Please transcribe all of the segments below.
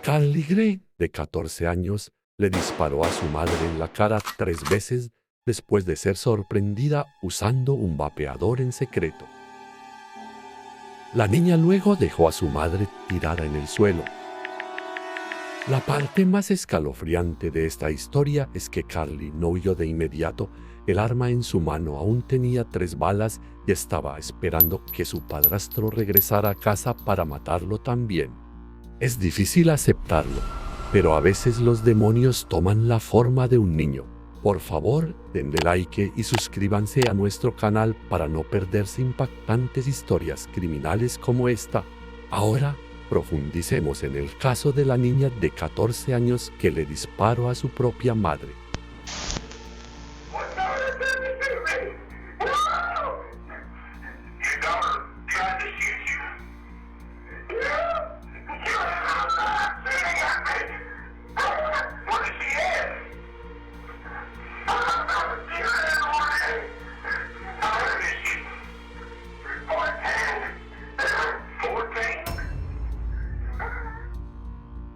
Carly Gregg, de 14 años, le disparó a su madre en la cara 3 veces después de ser sorprendida usando un vapeador en secreto. La niña luego dejó a su madre tirada en el suelo. La parte más escalofriante de esta historia es que Carly no huyó de inmediato. El arma en su mano aún tenía 3 balas y estaba esperando que su padrastro regresara a casa para matarlo también. Es difícil aceptarlo, pero a veces los demonios toman la forma de un niño. Por favor, denle like y suscríbanse a nuestro canal para no perderse impactantes historias criminales como esta. Ahora, profundicemos en el caso de la niña de 14 años que le disparó a su propia madre.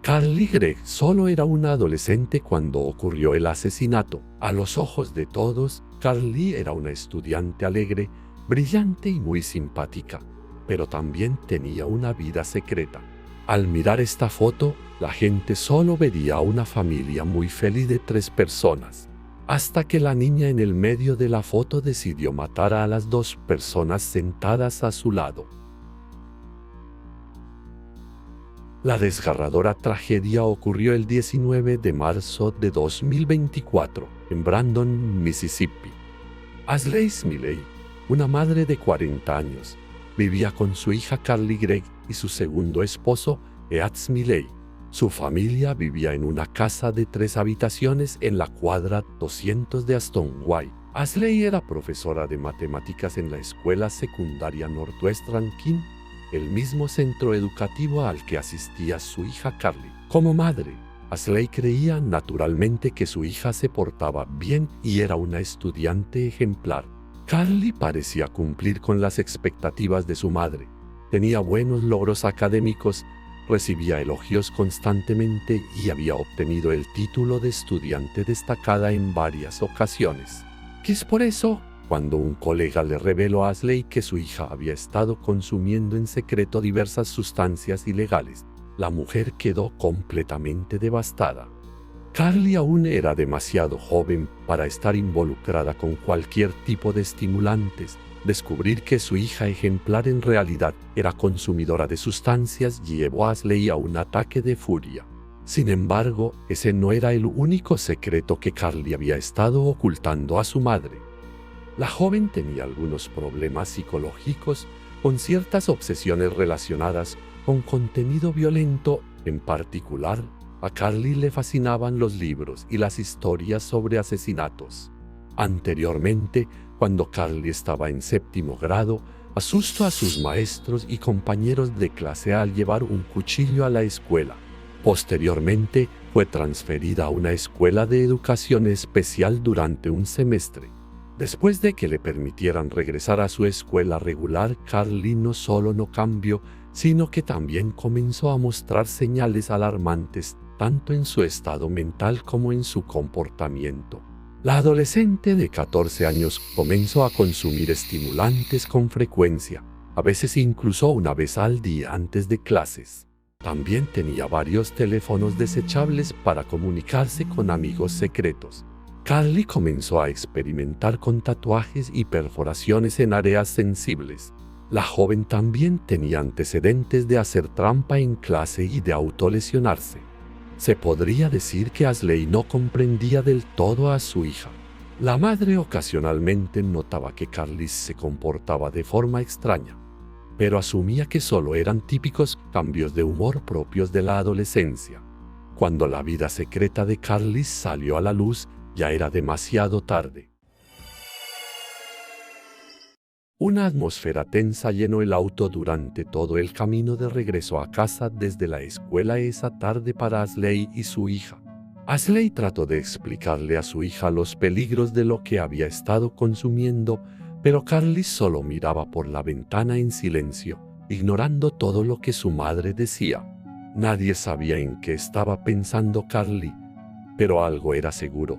Carly Gregg solo era una adolescente cuando ocurrió el asesinato. A los ojos de todos, Carly era una estudiante alegre, brillante y muy simpática, pero también tenía una vida secreta. Al mirar esta foto, la gente solo vería a una familia muy feliz de 3 personas, hasta que la niña en el medio de la foto decidió matar a las 2 personas sentadas a su lado. La desgarradora tragedia ocurrió el 19 de marzo de 2024 en Brandon, Mississippi. Ashley Smiley, una madre de 40 años, vivía con su hija Carly Gregg y su segundo esposo, Ead Smiley. Su familia vivía en una casa de 3 habitaciones en la cuadra 200 de Astonway. Ashley era profesora de matemáticas en la escuela secundaria Northwest Rankin, el mismo centro educativo al que asistía su hija Carly. Como madre, Ashley creía naturalmente que su hija se portaba bien y era una estudiante ejemplar. Carly parecía cumplir con las expectativas de su madre. Tenía buenos logros académicos, recibía elogios constantemente y había obtenido el título de estudiante destacada en varias ocasiones. Es por eso, cuando un colega le reveló a Ashley que su hija había estado consumiendo en secreto diversas sustancias ilegales, la mujer quedó completamente devastada. Carly aún era demasiado joven para estar involucrada con cualquier tipo de estimulantes. Descubrir que su hija ejemplar en realidad era consumidora de sustancias llevó a Ashley a un ataque de furia. Sin embargo, ese no era el único secreto que Carly había estado ocultando a su madre. La joven tenía algunos problemas psicológicos con ciertas obsesiones relacionadas con contenido violento. En particular, a Carly le fascinaban los libros y las historias sobre asesinatos. Anteriormente, cuando Carly estaba en 7º grado, asustó a sus maestros y compañeros de clase al llevar un cuchillo a la escuela. Posteriormente, fue transferida a una escuela de educación especial durante un semestre. Después de que le permitieran regresar a su escuela regular, Carly no solo no cambió, sino que también comenzó a mostrar señales alarmantes, tanto en su estado mental como en su comportamiento. La adolescente de 14 años comenzó a consumir estimulantes con frecuencia, a veces incluso una vez al día antes de clases. También tenía varios teléfonos desechables para comunicarse con amigos secretos. Carly comenzó a experimentar con tatuajes y perforaciones en áreas sensibles. La joven también tenía antecedentes de hacer trampa en clase y de autolesionarse. Se podría decir que Ashley no comprendía del todo a su hija. La madre ocasionalmente notaba que Carly se comportaba de forma extraña, pero asumía que solo eran típicos cambios de humor propios de la adolescencia. Cuando la vida secreta de Carly salió a la luz, ya era demasiado tarde. Una atmósfera tensa llenó el auto durante todo el camino de regreso a casa desde la escuela esa tarde para Ashley y su hija. Ashley trató de explicarle a su hija los peligros de lo que había estado consumiendo, Pero Carly solo miraba por la ventana en silencio, ignorando todo lo que su madre decía. Nadie sabía en qué estaba pensando Carly, pero algo era seguro.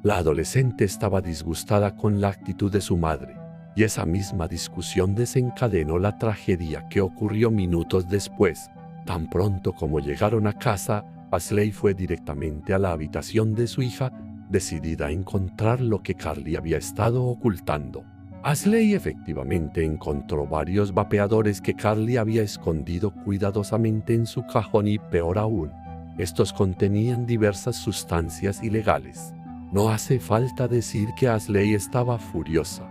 La adolescente estaba disgustada con la actitud de su madre, y esa misma discusión desencadenó la tragedia que ocurrió minutos después. Tan pronto como llegaron a casa, Ashley fue directamente a la habitación de su hija, decidida a encontrar lo que Carly había estado ocultando. Ashley efectivamente encontró varios vapeadores que Carly había escondido cuidadosamente en su cajón y, peor aún, estos contenían diversas sustancias ilegales. No hace falta decir que Ashley estaba furiosa.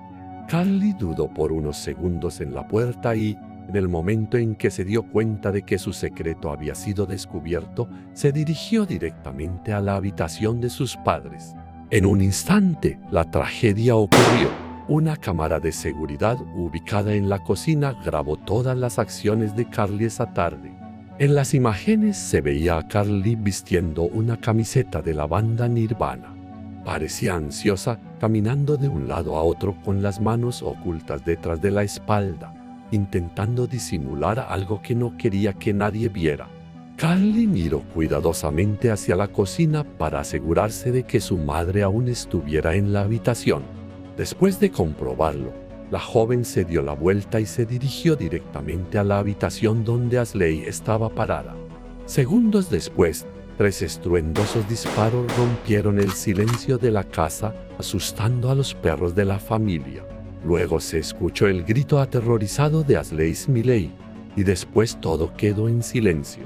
Carly dudó por unos segundos en la puerta y, en el momento en que se dio cuenta de que su secreto había sido descubierto, se dirigió directamente a la habitación de sus padres. En un instante, la tragedia ocurrió. Una cámara de seguridad ubicada en la cocina grabó todas las acciones de Carly esa tarde. En las imágenes se veía a Carly vistiendo una camiseta de la banda Nirvana. Parecía ansiosa, caminando de un lado a otro con las manos ocultas detrás de la espalda, intentando disimular algo que no quería que nadie viera. Carly miró cuidadosamente hacia la cocina para asegurarse de que su madre aún estuviera en la habitación. Después de comprobarlo, la joven se dio la vuelta y se dirigió directamente a la habitación donde Ashley estaba parada. Segundos después, 3 estruendosos disparos rompieron el silencio de la casa, asustando a los perros de la familia. Luego se escuchó el grito aterrorizado de Ashley Smiley, y después todo quedó en silencio.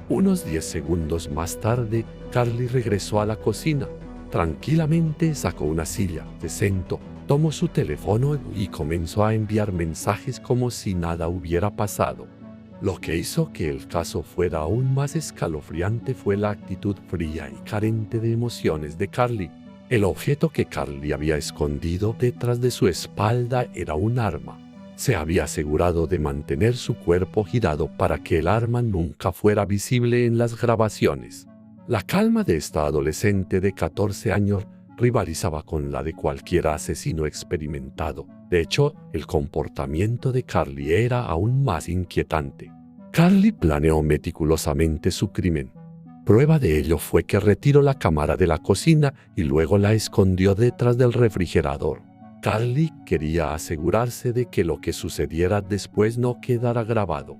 Unos 10 segundos más tarde, Carly regresó a la cocina. Tranquilamente sacó una silla, se sentó, tomó su teléfono y comenzó a enviar mensajes como si nada hubiera pasado. Lo que hizo que el caso fuera aún más escalofriante fue la actitud fría y carente de emociones de Carly. El objeto que Carly había escondido detrás de su espalda era un arma. Se había asegurado de mantener su cuerpo girado para que el arma nunca fuera visible en las grabaciones. La calma de esta adolescente de 14 años rivalizaba con la de cualquier asesino experimentado. De hecho, el comportamiento de Carly era aún más inquietante. Carly planeó meticulosamente su crimen. Prueba de ello fue que retiró la cámara de la cocina y luego la escondió detrás del refrigerador. Carly quería asegurarse de que lo que sucediera después no quedara grabado.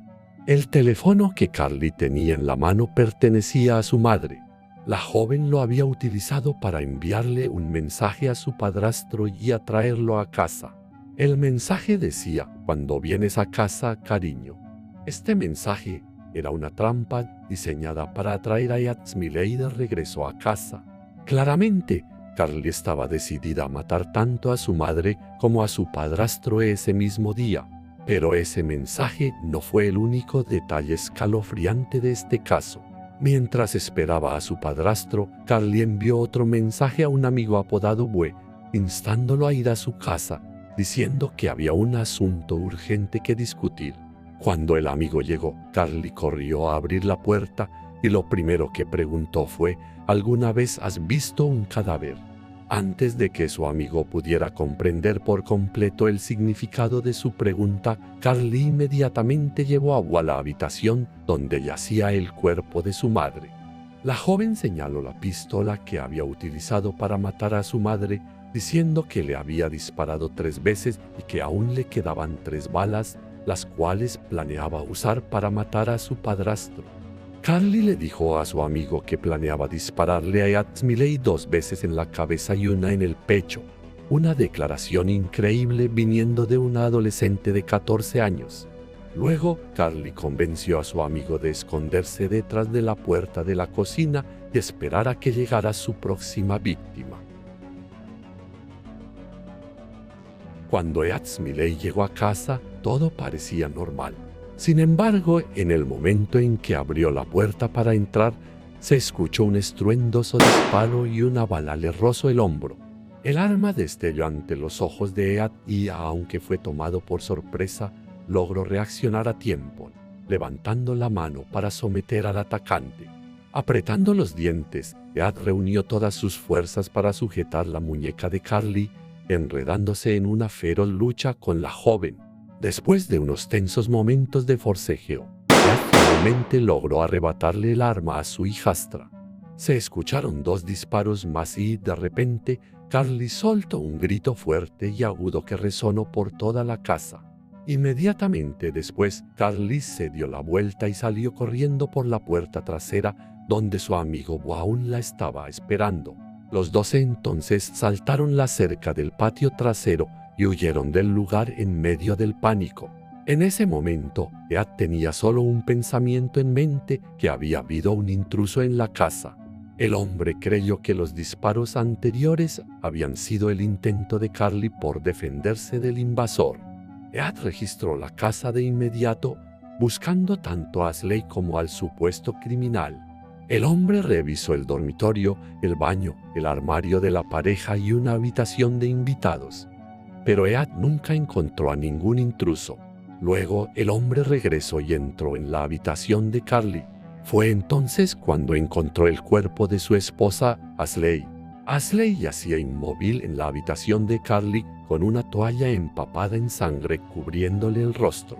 El teléfono que Carly tenía en la mano pertenecía a su madre. La joven lo había utilizado para enviarle un mensaje a su padrastro y atraerlo a casa. El mensaje decía: "Cuando vienes a casa, cariño". Este mensaje era una trampa diseñada para atraer a Smiley de regreso a casa. Claramente, Carly estaba decidida a matar tanto a su madre como a su padrastro ese mismo día. Pero ese mensaje no fue el único detalle escalofriante de este caso. Mientras esperaba a su padrastro, Carly envió otro mensaje a un amigo apodado Bue, instándolo a ir a su casa, diciendo que había un asunto urgente que discutir. Cuando el amigo llegó, Carly corrió a abrir la puerta y lo primero que preguntó fue: ¿alguna vez has visto un cadáver? Antes de que su amigo pudiera comprender por completo el significado de su pregunta, Carly inmediatamente llevó agua a la habitación donde yacía el cuerpo de su madre. La joven señaló la pistola que había utilizado para matar a su madre, diciendo que le había disparado 3 veces y que aún le quedaban 3 balas, las cuales planeaba usar para matar a su padrastro. Carly le dijo a su amigo que planeaba dispararle a Smiley 2 veces en la cabeza y una en el pecho, una declaración increíble viniendo de una adolescente de 14 años. Luego, Carly convenció a su amigo de esconderse detrás de la puerta de la cocina y esperar a que llegara su próxima víctima. Cuando Smiley llegó a casa, todo parecía normal. Sin embargo, en el momento en que abrió la puerta para entrar, se escuchó un estruendoso disparo y una bala le rozó el hombro. El arma destelló ante los ojos de Ead y, aunque fue tomado por sorpresa, logró reaccionar a tiempo, levantando la mano para someter al atacante. Apretando los dientes, Ead reunió todas sus fuerzas para sujetar la muñeca de Carly enredándose en una feroz lucha con la joven. Después de unos tensos momentos de forcejeo, Ed finalmente logró arrebatarle el arma a su hijastra. Se escucharon 2 disparos más y, de repente, Carly soltó un grito fuerte y agudo que resonó por toda la casa. Inmediatamente después, Carly se dio la vuelta y salió corriendo por la puerta trasera, donde su amigo Bo aún la estaba esperando. Los 2 entonces saltaron la cerca del patio trasero y huyeron del lugar en medio del pánico. En ese momento, Ed tenía solo un pensamiento en mente: que había habido un intruso en la casa. El hombre creyó que los disparos anteriores habían sido el intento de Carly por defenderse del invasor. Ed registró la casa de inmediato, buscando tanto a Ashley como al supuesto criminal. El hombre revisó el dormitorio, el baño, el armario de la pareja y una habitación de invitados. Pero Ed nunca encontró a ningún intruso. Luego el hombre regresó y entró en la habitación de Carly. Fue entonces cuando encontró el cuerpo de su esposa, Ashley. Ashley yacía inmóvil en la habitación de Carly con una toalla empapada en sangre cubriéndole el rostro.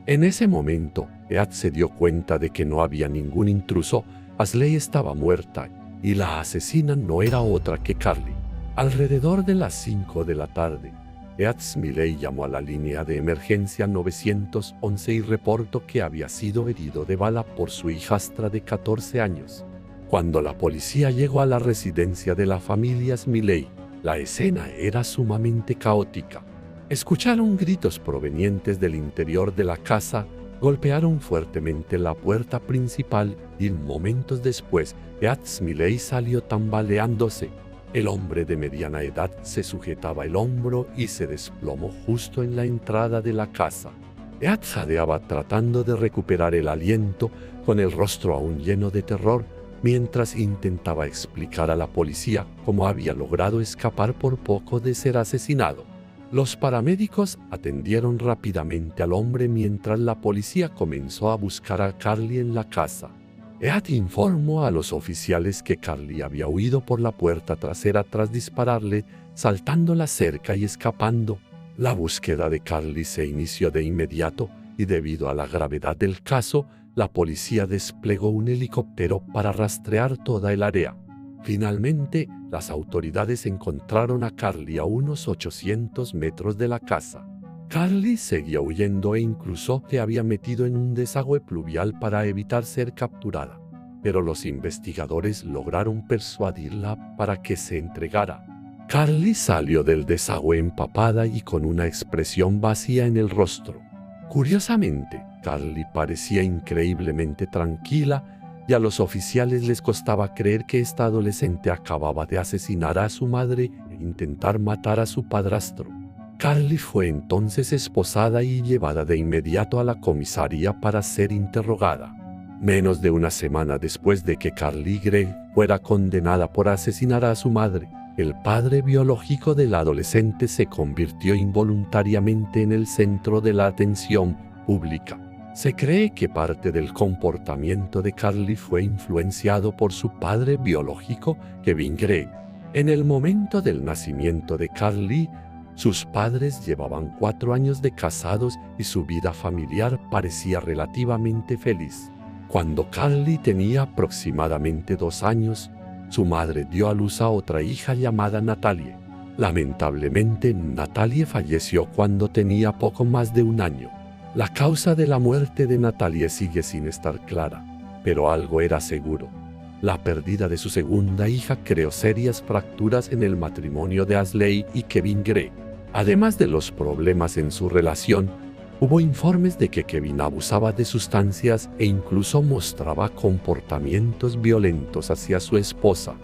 En ese momento, Ed se dio cuenta de que no había ningún intruso. Ashley estaba muerta y la asesina no era otra que Carly. Alrededor de las 5 de la tarde, Ed Smiley llamó a la línea de emergencia 911 y reportó que había sido herido de bala por su hijastra de 14 años. Cuando la policía llegó a la residencia de la familia Smiley, la escena era sumamente caótica. Escucharon gritos provenientes del interior de la casa, golpearon fuertemente la puerta principal y momentos después, Ed Smiley salió tambaleándose. El hombre de mediana edad se sujetaba el hombro y se desplomó justo en la entrada de la casa. Ed jadeaba tratando de recuperar el aliento, con el rostro aún lleno de terror, mientras intentaba explicar a la policía cómo había logrado escapar por poco de ser asesinado. Los paramédicos atendieron rápidamente al hombre mientras la policía comenzó a buscar a Carly en la casa. Ed informó a los oficiales que Carly había huido por la puerta trasera tras dispararle, saltando la cerca y escapando. La búsqueda de Carly se inició de inmediato y, debido a la gravedad del caso, la policía desplegó un helicóptero para rastrear toda el área. Finalmente, las autoridades encontraron a Carly a unos 800 metros de la casa. Carly seguía huyendo e incluso se había metido en un desagüe pluvial para evitar ser capturada, pero los investigadores lograron persuadirla para que se entregara. Carly salió del desagüe empapada y con una expresión vacía en el rostro. Curiosamente, Carly parecía increíblemente tranquila y a los oficiales les costaba creer que esta adolescente acababa de asesinar a su madre e intentar matar a su padrastro. Carly fue entonces esposada y llevada de inmediato a la comisaría para ser interrogada. Menos de una semana después de que Carly Gregg fuera condenada por asesinar a su madre, el padre biológico del adolescente se convirtió involuntariamente en el centro de la atención pública. Se cree que parte del comportamiento de Carly fue influenciado por su padre biológico, Kevin Gregg. En el momento del nacimiento de Carly, sus padres llevaban 4 años de casados y su vida familiar parecía relativamente feliz. Cuando Carly tenía aproximadamente 2 años, su madre dio a luz a otra hija llamada Natalie. Lamentablemente, Natalie falleció cuando tenía poco más de 1 año. La causa de la muerte de Natalie sigue sin estar clara, pero algo era seguro. La pérdida de su segunda hija creó serias fracturas en el matrimonio de Ashley y Kevin Gregg. Además de los problemas en su relación, hubo informes de que Kevin abusaba de sustancias e incluso mostraba comportamientos violentos hacia su esposa.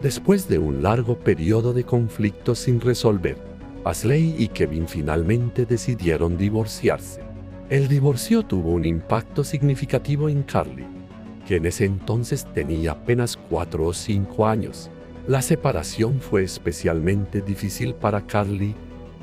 Después de un largo periodo de conflictos sin resolver, Ashley y Kevin finalmente decidieron divorciarse. El divorcio tuvo un impacto significativo en Carly, que en ese entonces tenía apenas 4 o 5 años. La separación fue especialmente difícil para Carly,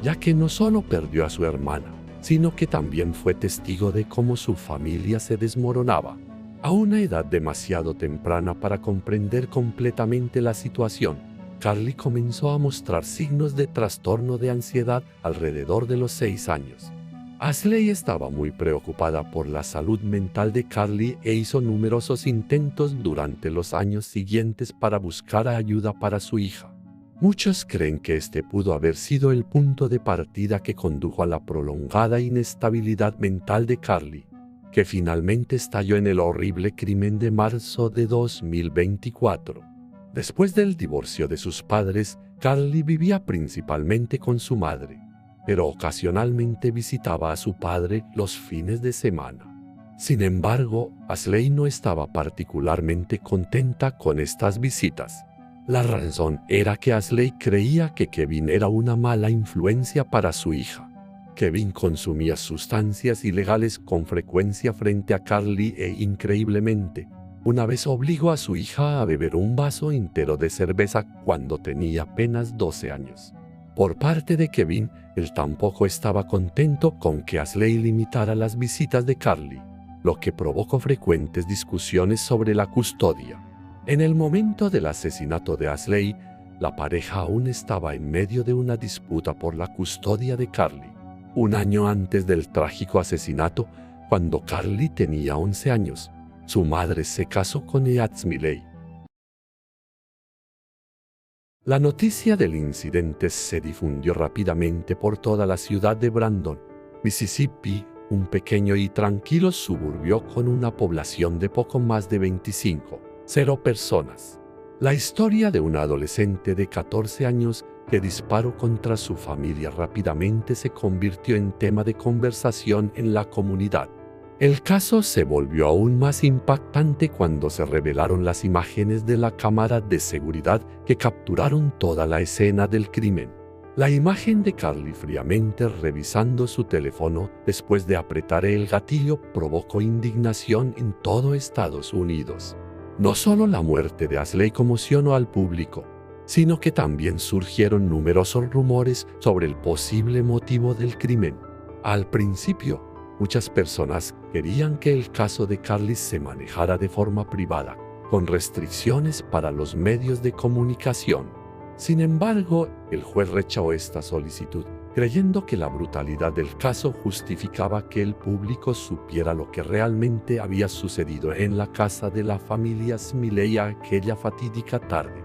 ya que no solo perdió a su hermana, sino que también fue testigo de cómo su familia se desmoronaba. A una edad demasiado temprana para comprender completamente la situación, Carly comenzó a mostrar signos de trastorno de ansiedad alrededor de los 6 años. Ashley estaba muy preocupada por la salud mental de Carly e hizo numerosos intentos durante los años siguientes para buscar ayuda para su hija. Muchos creen que este pudo haber sido el punto de partida que condujo a la prolongada inestabilidad mental de Carly, que finalmente estalló en el horrible crimen de marzo de 2024. Después del divorcio de sus padres, Carly vivía principalmente con su madre, pero ocasionalmente visitaba a su padre los fines de semana. Sin embargo, Ashley no estaba particularmente contenta con estas visitas. La razón era que Ashley creía que Kevin era una mala influencia para su hija. Kevin consumía sustancias ilegales con frecuencia frente a Carly e increíblemente, una vez obligó a su hija a beber un vaso entero de cerveza cuando tenía apenas 12 años. Por parte de Kevin, él tampoco estaba contento con que Ashley limitara las visitas de Carly, lo que provocó frecuentes discusiones sobre la custodia. En el momento del asesinato de Ashley, la pareja aún estaba en medio de una disputa por la custodia de Carly. Un año antes del trágico asesinato, cuando Carly tenía 11 años, su madre se casó con Eats Miley. La noticia del incidente se difundió rápidamente por toda la ciudad de Brandon, Mississippi, un pequeño y tranquilo suburbio con una población de poco más de 0 personas. La historia de un adolescente de 14 años que disparó contra su familia rápidamente se convirtió en tema de conversación en la comunidad. El caso se volvió aún más impactante cuando se revelaron las imágenes de la cámara de seguridad que capturaron toda la escena del crimen. La imagen de Carly fríamente revisando su teléfono después de apretar el gatillo provocó indignación en todo Estados Unidos. No solo la muerte de Ashley conmocionó al público, sino que también surgieron numerosos rumores sobre el posible motivo del crimen. Al principio, muchas personas querían que el caso de Carly se manejara de forma privada, con restricciones para los medios de comunicación. Sin embargo, el juez rechazó esta solicitud, creyendo que la brutalidad del caso justificaba que el público supiera lo que realmente había sucedido en la casa de la familia Smiley aquella fatídica tarde.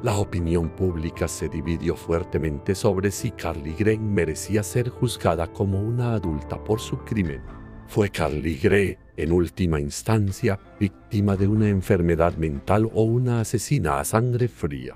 La opinión pública se dividió fuertemente sobre si Carly Gray merecía ser juzgada como una adulta por su crimen. ¿Fue Carly Gray, en última instancia, víctima de una enfermedad mental o una asesina a sangre fría?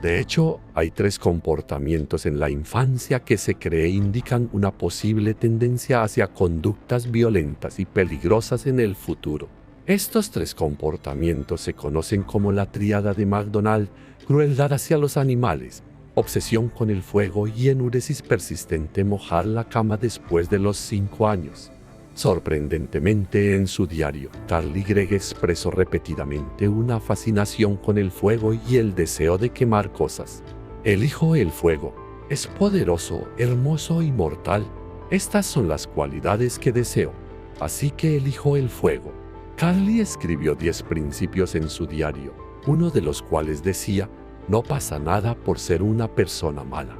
De hecho, hay 3 comportamientos en la infancia que se cree indican una posible tendencia hacia conductas violentas y peligrosas en el futuro. Estos 3 comportamientos se conocen como la tríada de McDonald: crueldad hacia los animales, obsesión con el fuego y enuresis persistente mojar la cama después de los 5 años. Sorprendentemente, en su diario, Carly Gregg expresó repetidamente una fascinación con el fuego y el deseo de quemar cosas. Elijo el fuego. Es poderoso, hermoso y mortal. Estas son las cualidades que deseo. Así que elijo el fuego. Carly escribió 10 principios en su diario, uno de los cuales decía: no pasa nada por ser una persona mala.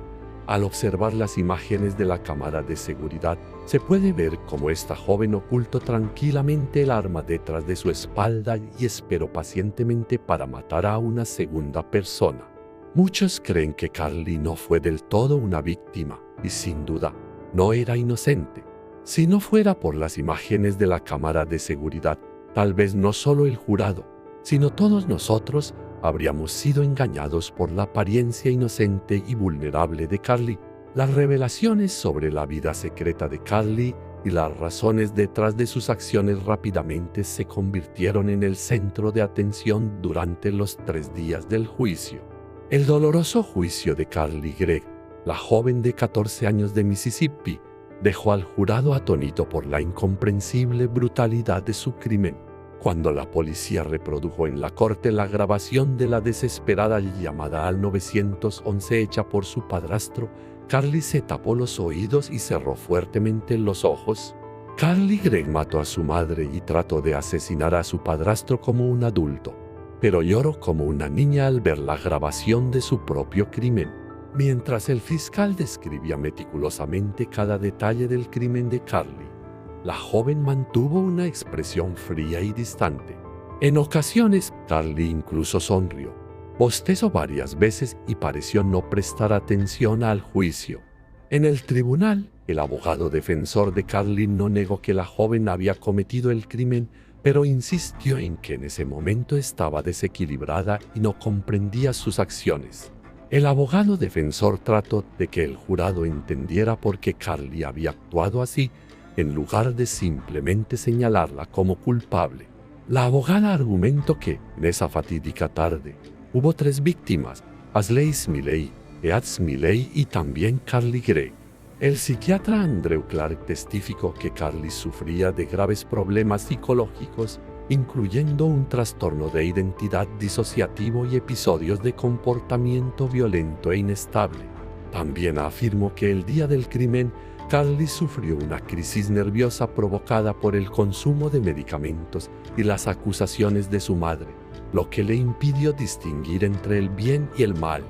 Al observar las imágenes de la cámara de seguridad, se puede ver cómo esta joven ocultó tranquilamente el arma detrás de su espalda y esperó pacientemente para matar a una segunda persona. Muchos creen que Carly no fue del todo una víctima y, sin duda, no era inocente. Si no fuera por las imágenes de la cámara de seguridad, tal vez no solo el jurado, sino todos nosotros habríamos sido engañados por la apariencia inocente y vulnerable de Carly. Las revelaciones sobre la vida secreta de Carly y las razones detrás de sus acciones rápidamente se convirtieron en el centro de atención durante los 3 días del juicio. El doloroso juicio de Carly Gregg, la joven de 14 años de Mississippi, dejó al jurado atónito por la incomprensible brutalidad de su crimen. Cuando la policía reprodujo en la corte la grabación de la desesperada llamada al 911 hecha por su padrastro, Carly se tapó los oídos y cerró fuertemente los ojos. Carly Gregg mató a su madre y trató de asesinar a su padrastro como un adulto. pero lloró como una niña al ver la grabación de su propio crimen. Mientras el fiscal describía meticulosamente cada detalle del crimen de Carly, la joven mantuvo una expresión fría y distante. En ocasiones, Carly incluso sonrió, bostezó varias veces y pareció no prestar atención al juicio. En el tribunal, el abogado defensor de Carly no negó que la joven había cometido el crimen, pero insistió en que en ese momento estaba desequilibrada y no comprendía sus acciones. El abogado defensor trató de que el jurado entendiera por qué Carly había actuado así, en lugar de simplemente señalarla como culpable. La abogada argumentó que, en esa fatídica tarde, hubo 3 víctimas: Ashley Smiley, Ead Smiley y también Carly Gregg. El psiquiatra Andrew Clark testificó que Carly sufría de graves problemas psicológicos, incluyendo un trastorno de identidad disociativo y episodios de comportamiento violento e inestable. También afirmó que el día del crimen, Carly sufrió una crisis nerviosa provocada por el consumo de medicamentos y las acusaciones de su madre, lo que le impidió distinguir entre el bien y el mal.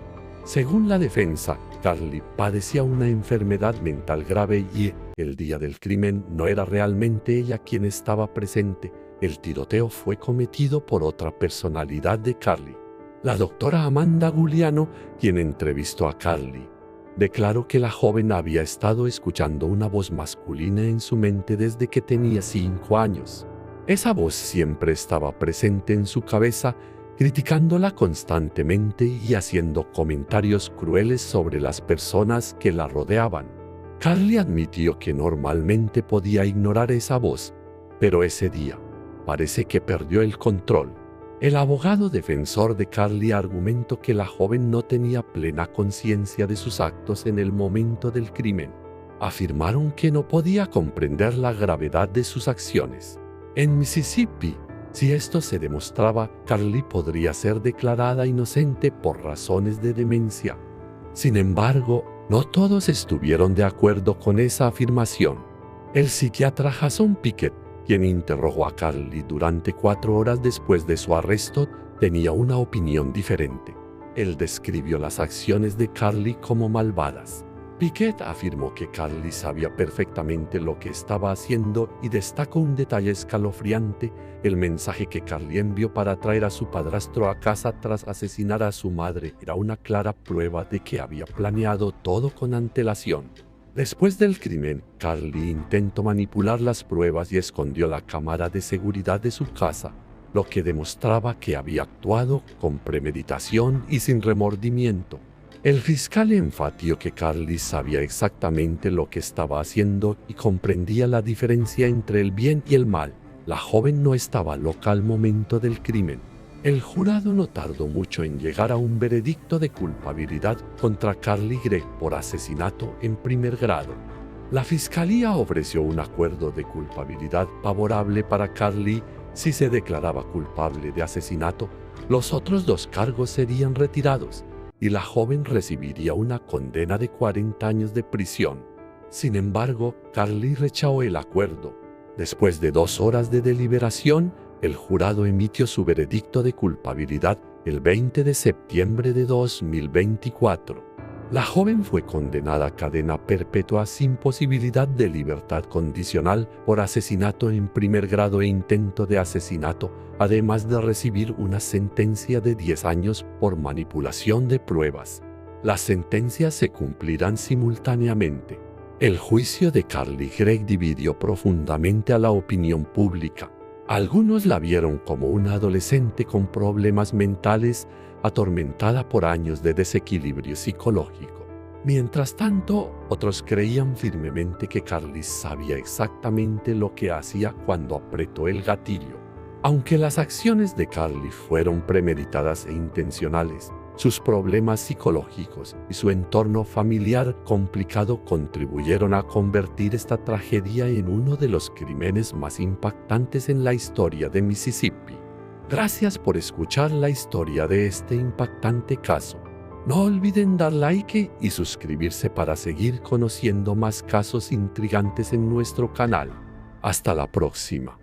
Según la defensa, Carly padecía una enfermedad mental grave y, el día del crimen, no era realmente ella quien estaba presente. El tiroteo fue cometido por otra personalidad de Carly. La doctora Amanda Giuliano, quien entrevistó a Carly, declaró que la joven había estado escuchando una voz masculina en su mente desde que tenía 5 años. Esa voz siempre estaba presente en su cabeza, criticándola constantemente y haciendo comentarios crueles sobre las personas que la rodeaban. Carly admitió que normalmente podía ignorar esa voz, pero ese día parece que perdió el control. El abogado defensor de Carly argumentó que la joven no tenía plena conciencia de sus actos en el momento del crimen. Afirmaron que no podía comprender la gravedad de sus acciones. En Mississippi, si esto se demostraba, Carly podría ser declarada inocente por razones de demencia. Sin embargo, no todos estuvieron de acuerdo con esa afirmación. El psiquiatra Jason Pickett, quien interrogó a Carly durante 4 horas después de su arresto, tenía una opinión diferente. Él describió las acciones de Carly como malvadas. Pickett afirmó que Carly sabía perfectamente lo que estaba haciendo y destacó un detalle escalofriante: el mensaje que Carly envió para traer a su padrastro a casa tras asesinar a su madre era una clara prueba de que había planeado todo con antelación. Después del crimen, Carly intentó manipular las pruebas y escondió la cámara de seguridad de su casa, lo que demostraba que había actuado con premeditación y sin remordimiento. El fiscal enfatizó que Carly sabía exactamente lo que estaba haciendo y comprendía la diferencia entre el bien y el mal. La joven no estaba loca al momento del crimen. El jurado no tardó mucho en llegar a un veredicto de culpabilidad contra Carly Gregg por asesinato en primer grado. La fiscalía ofreció un acuerdo de culpabilidad favorable para Carly. Si se declaraba culpable de asesinato, los otros 2 cargos serían retirados y la joven recibiría una condena de 40 años de prisión. Sin embargo, Carly rechazó el acuerdo. Después de 2 horas de deliberación, el jurado emitió su veredicto de culpabilidad el 20 de septiembre de 2024. La joven fue condenada a cadena perpetua sin posibilidad de libertad condicional por asesinato en primer grado e intento de asesinato, además de recibir una sentencia de 10 años por manipulación de pruebas. Las sentencias se cumplirán simultáneamente. El juicio de Carly Gregg dividió profundamente a la opinión pública. Algunos la vieron como una adolescente con problemas mentales, atormentada por años de desequilibrio psicológico. Mientras tanto, otros creían firmemente que Carly sabía exactamente lo que hacía cuando apretó el gatillo. Aunque las acciones de Carly fueron premeditadas e intencionales, sus problemas psicológicos y su entorno familiar complicado contribuyeron a convertir esta tragedia en uno de los crímenes más impactantes en la historia de Mississippi. Gracias por escuchar la historia de este impactante caso. No olviden dar like y suscribirse para seguir conociendo más casos intrigantes en nuestro canal. Hasta la próxima.